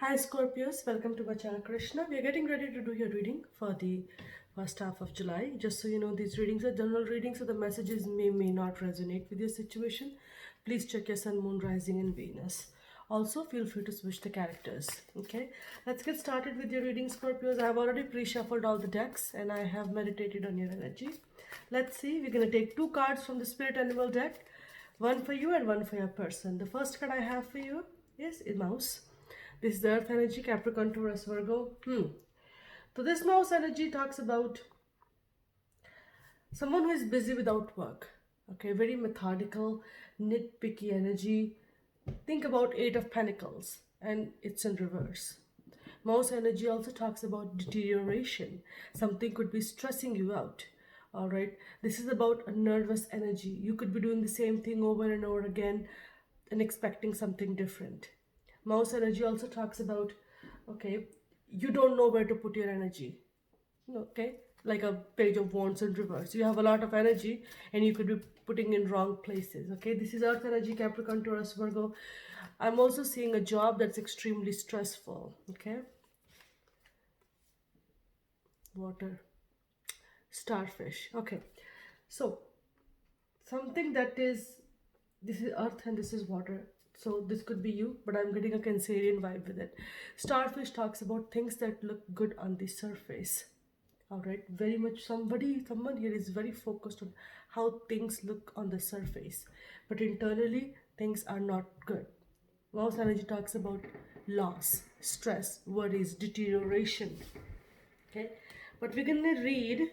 Hi Scorpios, welcome to my channel Krishna. We are getting ready to do your reading for the first half of July. Just so you know, these readings are general readings, so the messages may not resonate with your situation. Please check your sun, moon, rising, and Venus. Also, feel free to switch the characters. Okay, let's get started with your reading, Scorpios. I have already pre-shuffled all the decks and I have meditated on your energy. Let's see, we're going to take two cards from the Spirit Animal deck, one for you and one for your person. The first card I have for you is a mouse. This is the Earth energy, Capricorn, Taurus, Virgo. So this mouse energy talks about someone who is busy without work. Okay, very methodical, nitpicky energy. Think about Eight of Pentacles, and it's in reverse. Mouse energy also talks about deterioration. Something could be stressing you out. All right, this is about a nervous energy. You could be doing the same thing over and over again and expecting something different. Mouse energy also talks about, okay, you don't know where to put your energy. Okay, like a page of wands in reverse. You have a lot of energy and you could be putting in wrong places. Okay, this is Earth energy, Capricorn, Taurus, Virgo. I'm also seeing a job that's extremely stressful. Okay, water, starfish. Okay, so something that is, this is earth and this is water, so this could be you, but I'm getting a Cancerian vibe with it. Starfish talks about things that look good on the surface. All right, very much someone here is very focused on how things look on the surface, but internally things are not good. Mouse energy talks about loss, stress, worries, deterioration. Okay, but we're gonna read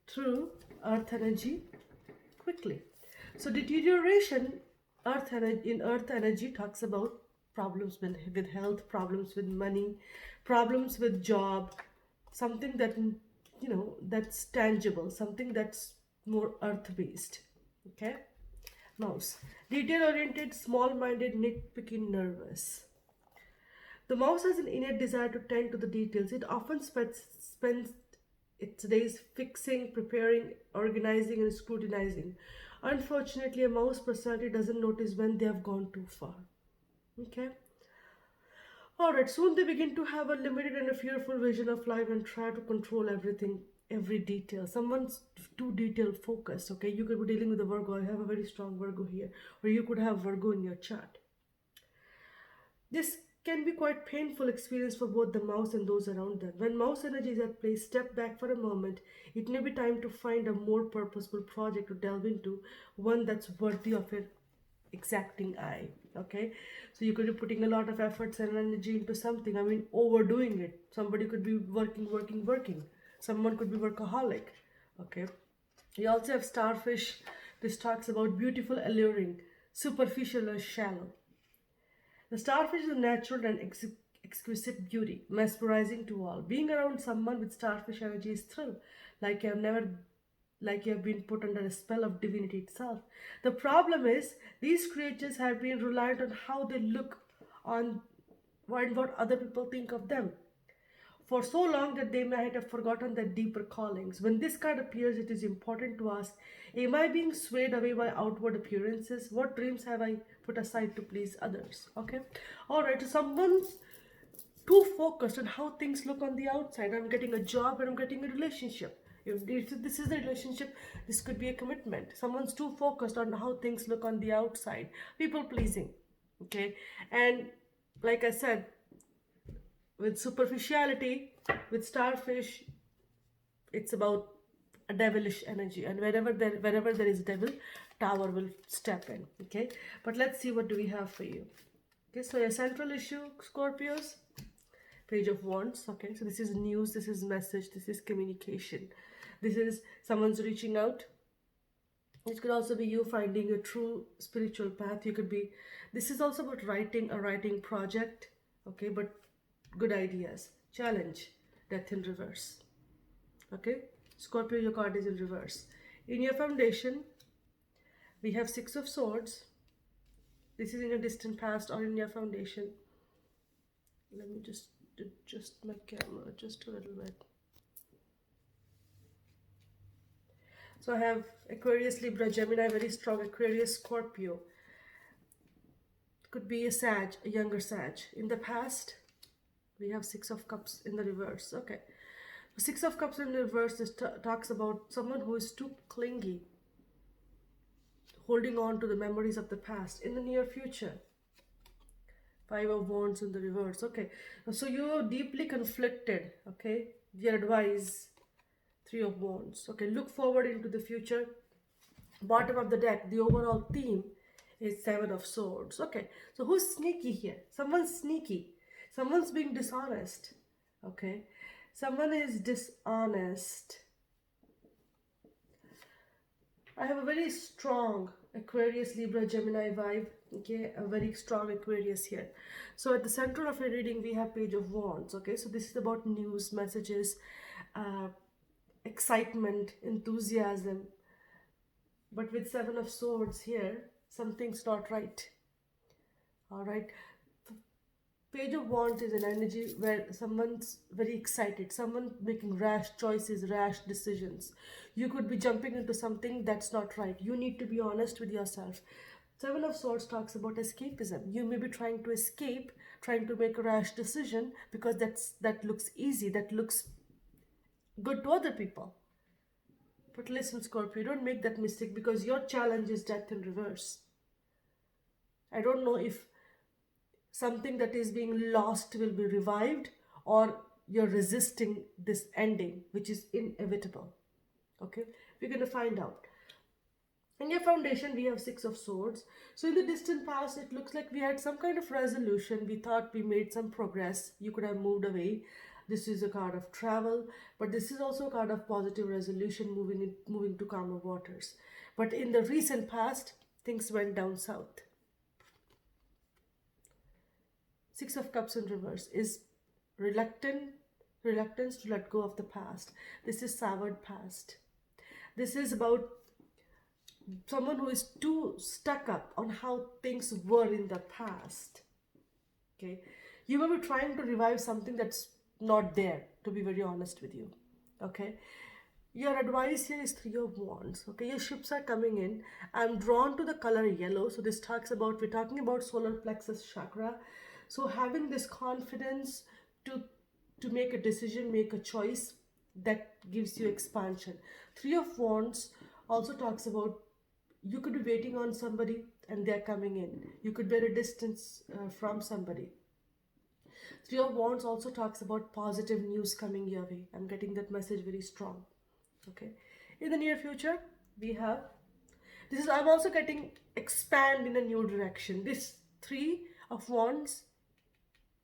through earth energy quickly. So deterioration, in earth energy talks about problems with health, problems with money, problems with job, something that that's tangible, something that's more earth based. Okay, mouse, detail oriented, small minded, nitpicky, nervous. The mouse has an innate desire to tend to the details. It often spends its days fixing, preparing, organizing, and scrutinizing. Unfortunately, a mouse personality doesn't notice when they have gone too far. Okay? Alright, soon they begin to have a limited and a fearful vision of life and try to control everything, every detail. Someone's too detail focused. Okay? You could be dealing with a Virgo. I have a very strong Virgo here. Or you could have Virgo in your chart. This can be quite painful experience for both the mouse and those around them. When mouse energy is at play, step back for a moment. It may be time to find a more purposeful project to delve into, one that's worthy of your exacting eye. Okay, so you could be putting a lot of efforts and energy into something. I mean, overdoing it. Somebody could be working. Someone could be workaholic. Okay, we also have starfish. This talks about beautiful, alluring, superficial, or shallow. The starfish is a natural and exquisite beauty, mesmerizing to all. Being around someone with starfish energy is thrill, like you have never, like you have been put under a spell of divinity itself. The problem is these creatures have been reliant on how they look on and what other people think of them for so long that they might have forgotten their deeper callings. When this card appears, it is important to ask, am I being swayed away by outward appearances? What dreams have I put aside to please others? Okay. Alright, so someone's too focused on how things look on the outside. I'm getting a job and I'm getting a relationship. If this is a relationship, this could be a commitment. Someone's too focused on how things look on the outside. People pleasing. Okay. And like I said, with superficiality, with starfish, it's about a devilish energy, and wherever there is devil, tower will step in. Okay, but let's see what do we have for you. Okay, so your central issue, Scorpios, page of wands. Okay, so this is news, this is message, this is communication, this is someone's reaching out. It could also be you finding a true spiritual path. You could be, this is also about writing a writing project. Okay, but good ideas. Challenge, death in reverse. Okay, Scorpio, your card is in reverse. In your foundation, we have Six of Swords. This is in your distant past or in your foundation. Let me just adjust my camera just a little bit. So I have Aquarius, Libra, Gemini, very strong. Aquarius, Scorpio. Could be a Sag, a younger Sag. In the past, we have Six of Cups in the reverse. Okay. Six of Cups in reverse talks about someone who is too clingy, holding on to the memories of the past. In the near future, Five of Wands in the reverse. Okay, so you're deeply conflicted. Okay, your advice, Three of Wands. Okay, look forward into the future. Bottom of the deck, the overall theme is Seven of Swords. Okay, so who's sneaky here? Someone's sneaky. Someone's being dishonest. Okay, someone is dishonest. I have a very strong Aquarius, Libra, Gemini vibe. Okay, a very strong Aquarius here. So at the center of your reading, we have Page of Wands. Okay, so this is about news, messages, excitement, enthusiasm. But with Seven of Swords here, something's not right. All right. Page of Wands is an energy where someone's very excited, someone making rash choices, rash decisions. You could be jumping into something that's not right. You need to be honest with yourself. Seven of Swords talks about escapism. You may be trying to escape, trying to make a rash decision because that looks easy, that looks good to other people. But listen, Scorpio, don't make that mistake because your challenge is death in reverse. I don't know if something that is being lost will be revived or you're resisting this ending, which is inevitable. Okay, we're going to find out. In your foundation, we have Six of Swords. So in the distant past, it looks like we had some kind of resolution. We thought we made some progress. You could have moved away. This is a card of travel, but this is also a card of positive resolution, moving to calmer waters. But in the recent past, things went down south. Six of Cups in reverse is reluctance to let go of the past. This is soured past. This is about someone who is too stuck up on how things were in the past. Okay, you may be trying to revive something that's not there, to be very honest with you. Okay, your advice here is Three of Wands. Okay, your ships are coming in. I'm drawn to the color yellow. So this talks about, we're talking about solar plexus chakra. So having this confidence to make a decision, make a choice, that gives you expansion. Three of Wands also talks about you could be waiting on somebody and they're coming in. You could be at a distance from somebody. Three of Wands also talks about positive news coming your way. I'm getting that message very strong. Okay. In the near future, we have I'm also getting expand in a new direction. This Three of Wands,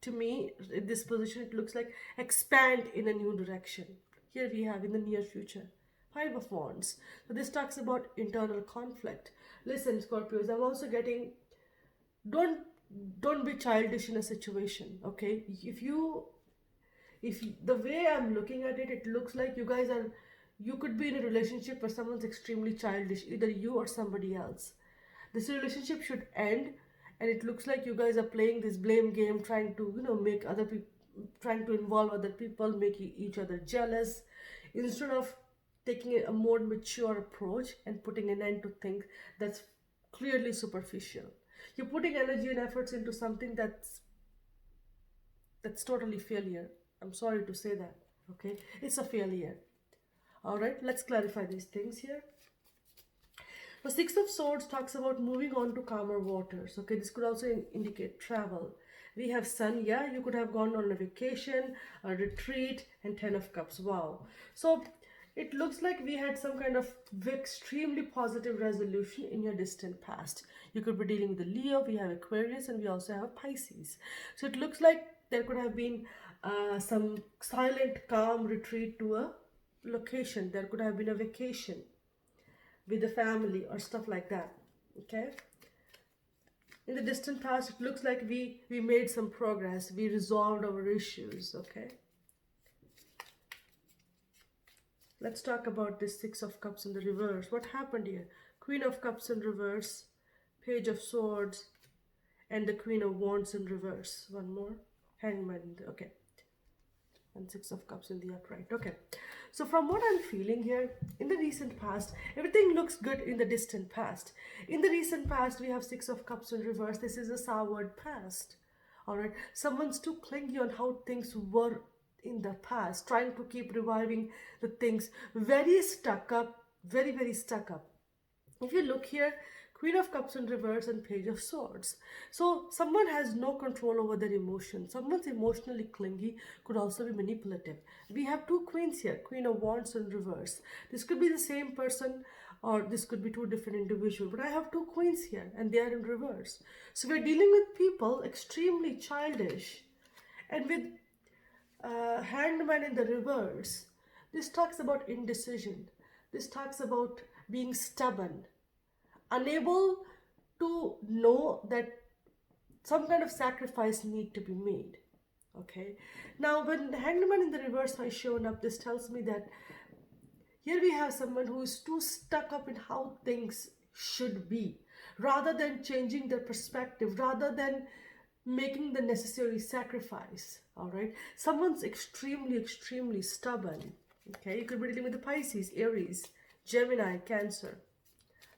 to me, in this position, it looks like expand in a new direction. Here we have in the near future, Five of Wands. So this talks about internal conflict. Listen, Scorpios, I'm also getting, don't be childish in a situation, okay? If the way I'm looking at it, it looks like you could be in a relationship where someone's extremely childish, either you or somebody else. This relationship should end, and it looks like you guys are playing this blame game, trying to, make other people, trying to involve other people, making each other jealous, instead of taking a more mature approach and putting an end to things that's clearly superficial. You're putting energy and efforts into something that's totally failure. I'm sorry to say that. Okay, it's a failure. All right, let's clarify these things here. The Six of Swords talks about moving on to calmer waters. Okay, this could also indicate travel. We have Sun. Yeah, you could have gone on a vacation, a retreat, and Ten of Cups. Wow. So it looks like we had some kind of extremely positive resolution in your distant past. You could be dealing with the Leo, we have Aquarius, and we also have Pisces. So it looks like there could have been some silent, calm retreat to a location. There could have been a vacation with the family or stuff like that. Okay. In the distant past, it looks like we made some progress. We resolved our issues. Okay. Let's talk about this Six of Cups in the reverse. What happened here? Queen of Cups in reverse, Page of Swords, and the Queen of Wands in reverse. One more. Hangman. Okay. and Six of Cups in the upright. Okay, so from what I'm feeling here, in the recent past, everything looks good in the distant past. In the recent past, we have Six of Cups in reverse. This is a soured past. All right, someone's too clingy on how things were in the past, trying to keep reviving the things. Very stuck up, very, very stuck up. If you look here, Queen of Cups in reverse and Page of Swords. So someone has no control over their emotions. Someone's emotionally clingy, could also be manipulative. We have two queens here, Queen of Wands in reverse. This could be the same person or this could be two different individuals. But I have two queens here and they are in reverse. So we're dealing with people extremely childish. And with Hanged Man in the reverse, this talks about indecision. This talks about being stubborn, unable to know that some kind of sacrifice need to be made. Okay, now when the Hanged Man in the reverse has shown up, this tells me that here we have someone who is too stuck up in how things should be, rather than changing their perspective, rather than making the necessary sacrifice. All right, someone's extremely stubborn. Okay, you could be dealing with the Pisces, Aries, Gemini, Cancer.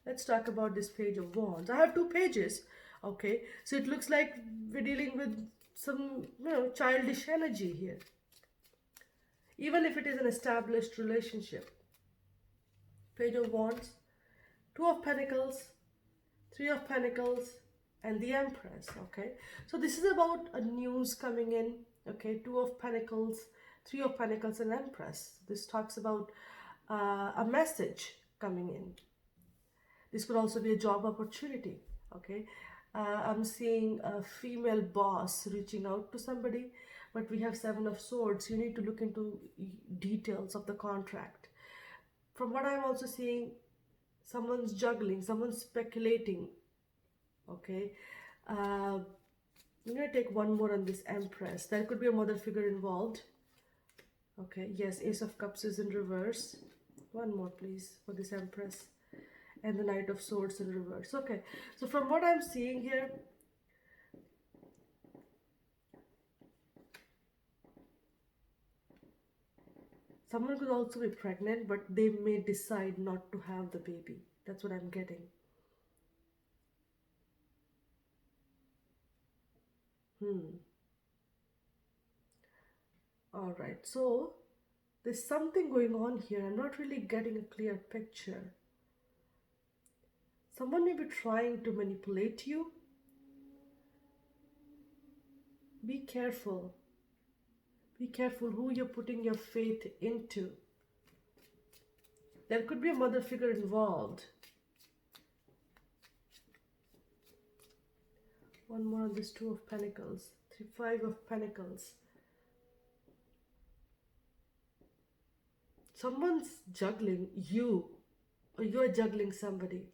Let's talk about this Page of Wands. I have two pages. Okay, so it looks like we're dealing with some, childish energy here, even if it is an established relationship. Page of Wands, Two of Pentacles, Three of Pentacles, and the Empress. Okay, so this is about a news coming in. Okay, Two of Pentacles, Three of Pentacles, and Empress. This talks about a message coming in. This could also be a job opportunity. Okay, I'm seeing a female boss reaching out to somebody, but we have Seven of Swords. You need to look into details of the contract. From what I'm also seeing, someone's juggling, someone's speculating. Okay, I'm going to take one more on this Empress. There could be a mother figure involved. Okay, yes, Ace of Cups is in reverse. One more, please, for this Empress. And the Knight of Swords in reverse. Okay, so from what I'm seeing here, someone could also be pregnant, but they may decide not to have the baby. That's what I'm getting. All right, so there's something going on here. I'm not really getting a clear picture. Someone may be trying to manipulate you. Be careful. Be careful who you're putting your faith into. There could be a mother figure involved. One more on this Two of Pentacles. Five of Pentacles. Someone's juggling you, or you're juggling somebody.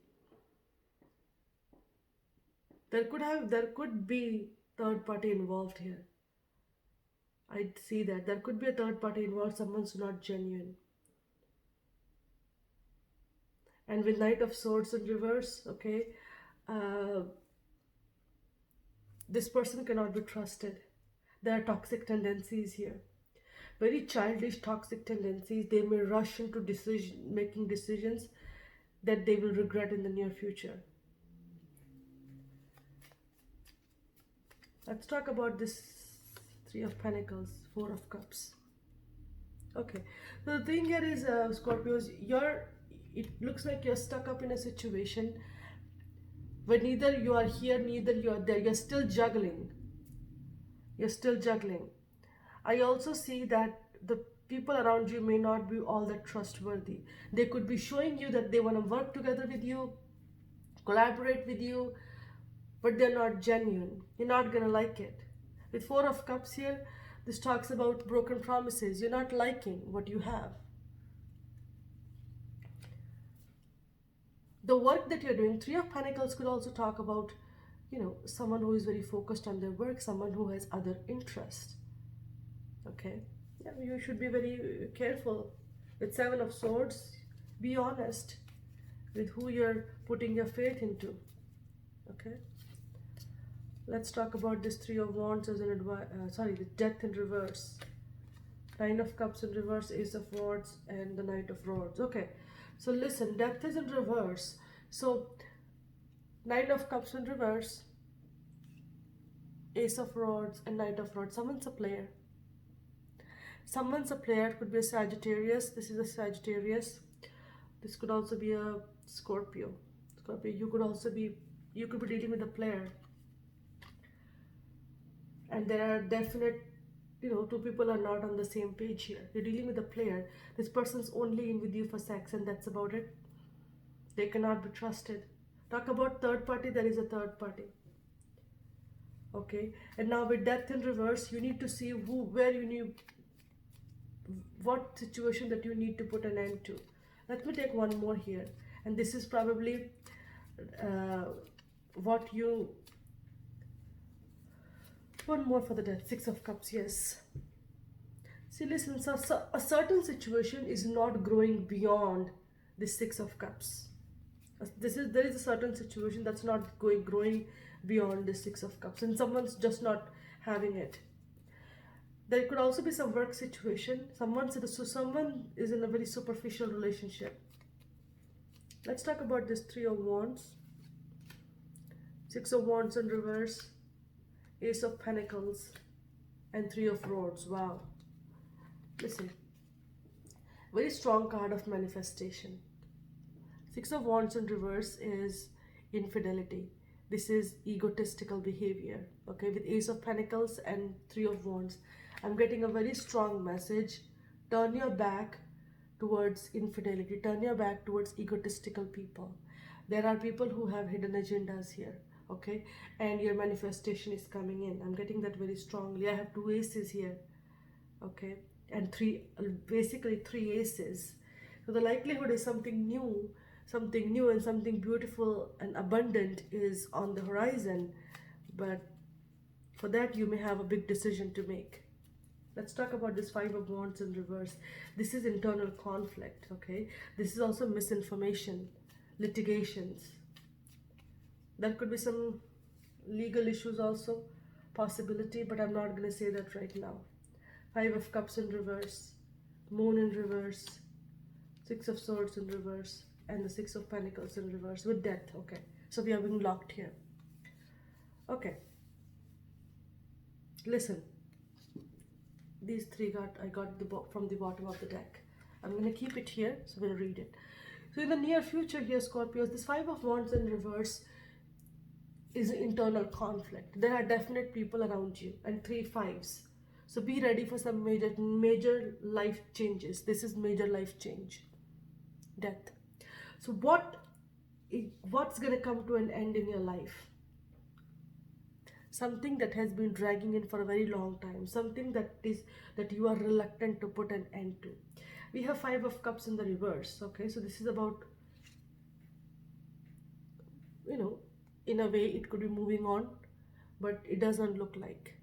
There could be third party involved here. I'd see that. There could be a third party involved. Someone's not genuine. And with Knight of Swords in reverse, okay, this person cannot be trusted. There are toxic tendencies here. Very childish, toxic tendencies. They may rush into making decisions that they will regret in the near future. Let's talk about this Three of Pentacles, Four of Cups. Okay, so the thing here is, Scorpios, it looks like you're stuck up in a situation where neither you are here, neither you are there. You're still juggling. You're still juggling. I also see that the people around you may not be all that trustworthy. They could be showing you that they want to work together with you, collaborate with you, but they're not genuine. You're not going to like it. With Four of Cups here, this talks about broken promises. You're not liking what you have. The work that you're doing, Three of Pentacles could also talk about, someone who is very focused on their work, someone who has other interests. Okay, yeah, you should be very careful. With Seven of Swords, be honest with who you're putting your faith into. Okay, let's talk about this Three of Wands as an the Death in reverse Nine of Cups in reverse, Ace of Swords, and the Knight of Swords. Okay, so listen, Death is in reverse. So Nine of Cups in reverse, Ace of Swords, and Knight of Swords. Someone's a player. Someone's a player. It could be a Sagittarius. This is a Sagittarius. This could also be a Scorpio. Scorpio. You could be dealing with a player. And there are definite, two people are not on the same page here. You're dealing with a player. This person's only in with you for sex, and that's about it. They cannot be trusted. Talk about third party, there is a third party. Okay, and now with Death in reverse, you need to see what situation that you need to put an end to. Let me take one more here, and this is probably one more for the Death. Six of Cups, yes. See, listen, so a certain situation is not growing beyond the Six of Cups. There is a certain situation that's not growing beyond the Six of Cups, and someone's just not having it. There could also be some work situation. Someone is in a very superficial relationship. Let's talk about this Three of Wands, Six of Wands in reverse, Ace of Pentacles, and Three of Swords. Wow. Listen, very strong card of manifestation. Six of Wands in reverse is infidelity. This is egotistical behavior. Okay, with Ace of Pentacles and Three of Wands, I'm getting a very strong message. Turn your back towards infidelity. Turn your back towards egotistical people. There are people who have hidden agendas here. Okay, and your manifestation is coming in. I'm getting that very strongly. I have two aces here. Okay, and basically three aces. So the likelihood is something new and something beautiful and abundant is on the horizon. But for that, you may have a big decision to make. Let's talk about this Five of Wands in reverse. This is internal conflict, okay? This is also misinformation, litigations. There could be some legal issues also, possibility, but I'm not going to say that right now. Five of Cups in reverse, Moon in reverse, Six of Swords in reverse, and the Six of Pentacles in reverse with Death. Okay, so we are being locked here. Okay, listen, these three I got from the bottom of the deck. I'm going to keep it here, so we'll read it. So in the near future here, Scorpios, this Five of Wands in reverse is an internal conflict. There are definite people around you, and three fives. So be ready for some major life changes. This is major life change. Death. So what's going to come to an end in your life? Something that has been dragging in for a very long time. Something that you are reluctant to put an end to. We have Five of Cups in the reverse. Okay, so this is about, in a way it could be moving on, but it doesn't look like.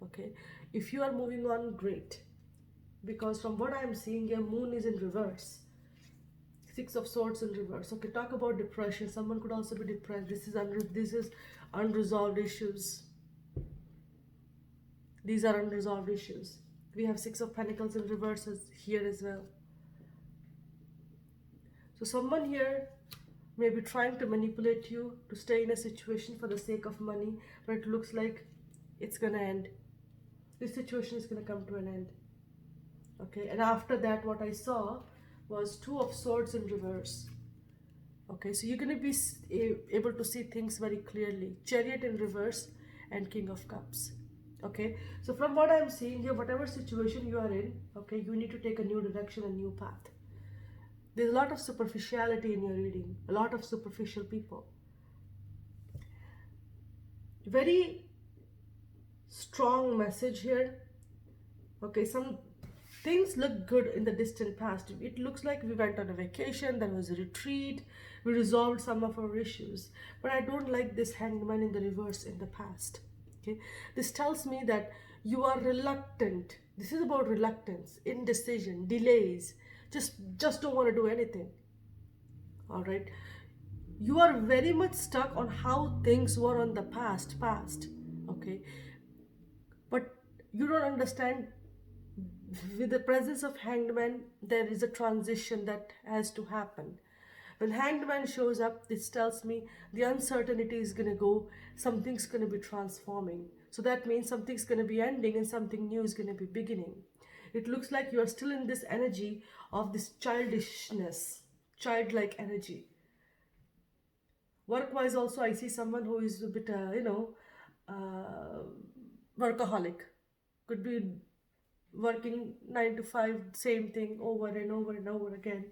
Okay, if you are moving on, great, because from what I am seeing here, Moon is in reverse, Six of Swords in reverse. Okay, talk about depression. Someone could also be depressed. This is unresolved issues. These are unresolved issues. We have Six of Pentacles in reverse here as well. So someone here may be trying to manipulate you to stay in a situation for the sake of money, but it looks like it's gonna end. This situation is gonna come to an end. Okay, and after that, what I saw was Two of Swords in reverse. Okay, so you're gonna be able to see things very clearly. Chariot in reverse and King of Cups. Okay, so from what I'm seeing here, whatever situation you are in, okay, you need to take a new direction, a new path. There's a lot of superficiality in your reading, a lot of superficial people. Very strong message here. Okay, some things look good in the distant past. It looks like we went on a vacation, there was a retreat, we resolved some of our issues. But I don't like this Hangman in the reverse in the past. Okay, this tells me that you are reluctant. This is about reluctance, indecision, delays. Just don't want to do anything. All right, you are very much stuck on how things were on the past. Okay, but you don't understand with the presence of Hanged Man, there is a transition that has to happen. When Hanged Man shows up, this tells me the uncertainty is going to go, something's going to be transforming. So that means something's going to be ending and something new is going to be beginning. It looks like you are still in this energy of this childishness, childlike energy. Work-wise also, I see someone who is a bit, uh, workaholic. Could be working 9 to 5, same thing over and over and over again,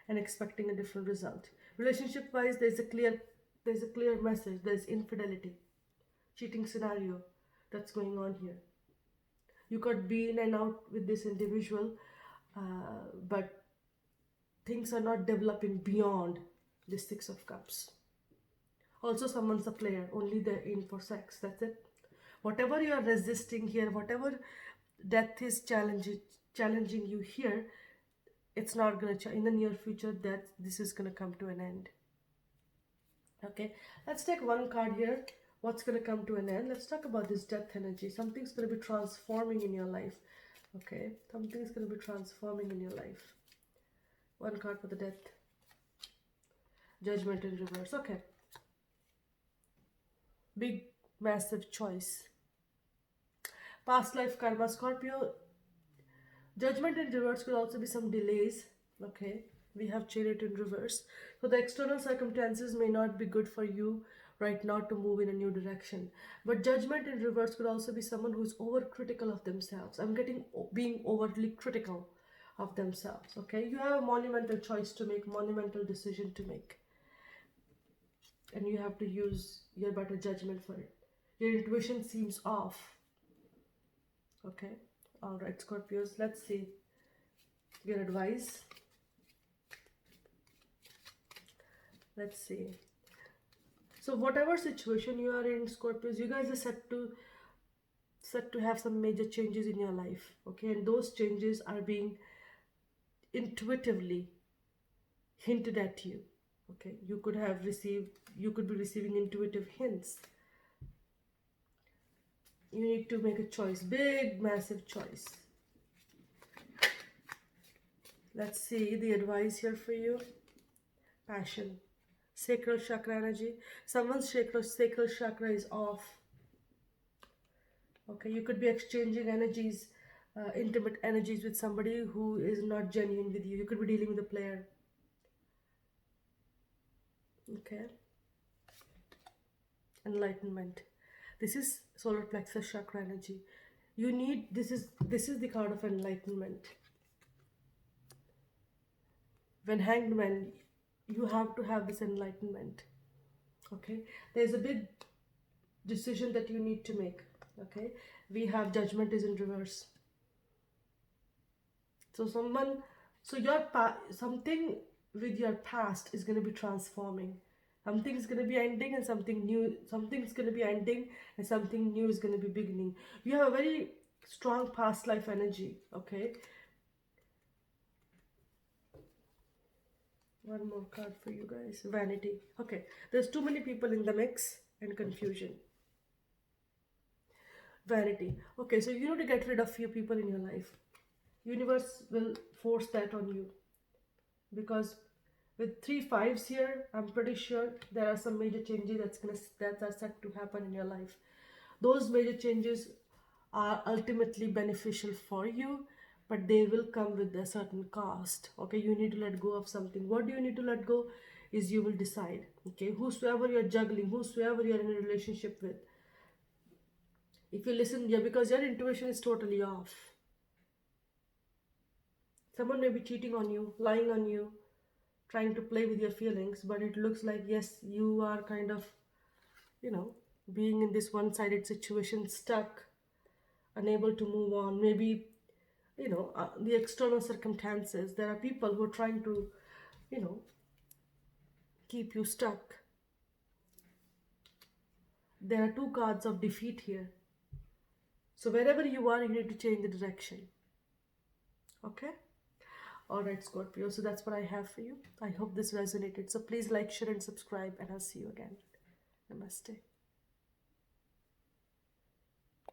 and expecting a different result. Relationship wise, there's a clear message. There's infidelity, cheating scenario that's going on here. You could be in and out with this individual, but things are not developing beyond the 6 of Cups. Also, someone's a player, only they're in for sex. That's it. Whatever you are resisting here, whatever death is challenging you here, it's not gonna in the near future that this is gonna come to an end. Okay, let's take one card here. What's gonna come to an end? Let's talk about this death energy. Something's gonna be transforming in your life. Okay, something's gonna be transforming in your life. One card for the death. Judgment in reverse. Okay. Big, massive choice. Past life karma, Scorpio. Judgment in reverse could also be some delays. Okay, we have Chariot in reverse. So the external circumstances may not be good for you right now to move in a new direction. But Judgment in reverse could also be someone who's overcritical of themselves. I'm getting being overly critical of themselves. Okay, you have a monumental choice to make, monumental decision to make, and you have to use your better judgment for it. Your intuition seems off. Okay, all right, Scorpios, let's see your advice. Let's see. So whatever situation you are in, Scorpios, you guys are set to have some major changes in your life. Okay, and those changes are being intuitively hinted at you. Okay, you could be receiving intuitive hints. You need to make a choice, big, massive choice. Let's see the advice here for you. Passion, sacral chakra energy. Someone's sacral chakra is off. Okay, you could be exchanging energies, intimate energies with somebody who is not genuine with you. You could be dealing with a player. Okay. Enlightenment. This is solar plexus chakra energy. You need, this is the card of enlightenment. When Hanged Man, you have to have this enlightenment. Okay, there's a big decision that you need to make. Okay, we have Judgment is in reverse. So something with your past is going to be transforming. Something's going to be ending and something's going to be ending and something new is going to be beginning. You have a very strong past life energy. Okay, one more card for you guys. Vanity. Okay, there's too many people in the mix and confusion. Vanity. Okay, so you need to get rid of few people in your life. Universe will force that on you, because with 3 5s here, I'm pretty sure there are some major changes that are set to happen in your life. Those major changes are ultimately beneficial for you, but they will come with a certain cost. Okay, you need to let go of something. What do you need to let go is you will decide. Okay, whosoever you're juggling, whosoever you're in a relationship with, if you listen, yeah, because your intuition is totally off. Someone may be cheating on you, lying on you, trying to play with your feelings, but it looks like, yes, you are kind of, being in this one-sided situation, stuck, unable to move on. Maybe, the external circumstances. There are people who are trying to, keep you stuck. There are 2 cards of defeat here. So wherever you are, you need to change the direction. Okay? Alright, Scorpio. So that's what I have for you. I hope this resonated. So please like, share, and subscribe, and I'll see you again. Namaste.